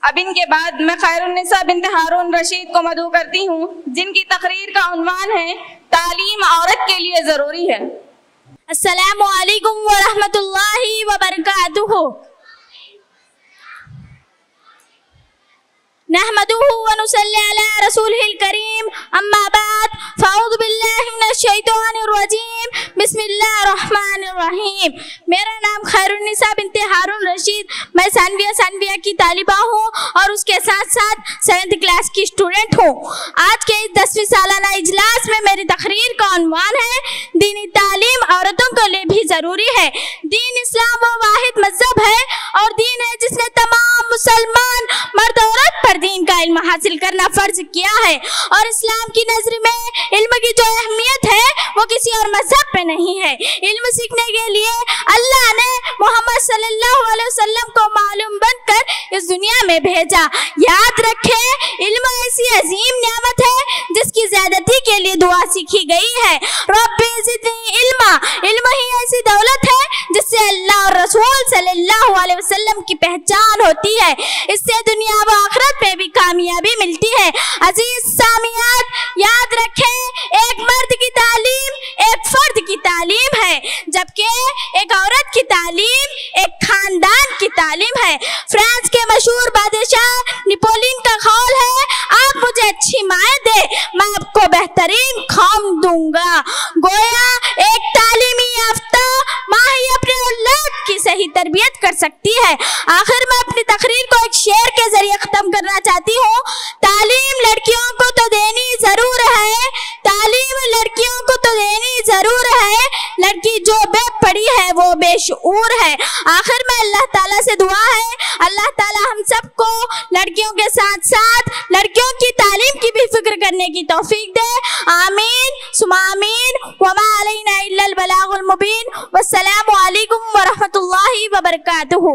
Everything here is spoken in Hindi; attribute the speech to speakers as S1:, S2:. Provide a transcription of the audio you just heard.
S1: अब इनके बाद मैं खैरुन्निसा बिन्त हारून रशीद को मदऊ करती हूँ, जिनकी तकरीर का उन्वान है तालीम औरत के लिए ज़रूरी है।
S2: अस्सलामु अलैकुम व रहमतुल्लाहि व बरकातुहू। नहमदुहु व नुसल्ली अला रसूलिहिल करीम, अम्मा बाद, फ़अऊज़ु बिल्लाहि मिनश शैतानिर रजीम, बिस्मिल्लाहिर रहमानिर रहीम। मेरा नाम खैरुन्निसा बिन्त हारून रशीद, मैं सानविया की तालिबा हूँ और उसके साथ साथ 7th क्लास की स्टूडेंट हूँ। आज के इस 10वीं सालाना इजलास में मेरी तकरीर का उन्वान है दीनी तालीम औरतों के लिए भी ज़रूरी है। दीन इस्लाम वो वाहिद मज़हब है और दीन है जिसने तमाम मुसलमान मर्द औरत पर दीन का इल्म हासिल करना फर्ज किया है, और इस्लाम की नजर में इल्म की जो अहमियत है वो किसी और मजहब पे नहीं है। इल्म सीखने के लिए अल्लाह ने मोहम्मद सल्लल्लाहु अलैहि वसल्लम को मालूम बनकर इस दुनिया में भेजा। याद रखें, इल्म ऐसी अजीम नियामत है जिसकी ज़्यादती के लिए दुआ सीखी गई है। रब्बी ज़िदनी इल्मा, इल्म ही ऐसी दौलत है जिससे अल्लाह और रसूल सल्लल्लाहु अलैहि वसल्लम की पहचान होती है। इससे दुनिया व आखिरत में भी कामयाबी मिलती है। अजीज सामियात, याद रखें, एक मर्द की तालीम एक फर्द की तालीम है, जबकि एक औरत की तालीम एक खानदान की तालीम है। फ्रांस के मशहूर बादशाह नेपोलियन का कौल है, आप मुझे अच्छी माएँ दे, मैं आपको बेहतरीन कौम दूंगा। गोया एक तालीमी याफ्ता माँ ही अपने औलाद की सही तरबियत कर सकती है। आखिर मैं अपनी तकरीर को एक शेर के जरिए खत्म करना चाहती हूँ। तालीम लड़कियों को तो देनी जरूर है, तालीम लड़कियों को तो देनी जरूर है, लड़की जो बेपड़ी है वो बेशऊर है। आखिर में अल्लाह ताला से दुआ है, अल्लाह ताला हम सबको लड़कियों के साथ साथ लड़कियों की तालीम की भी फिक्र करने की तौफीक दे। आमीन सुमा आमीन। वमा अलैना इल्लल बलागुल मुबीन। वस्सलामु अलैकुम व रहमतुल्लाहि व बरकातुहू।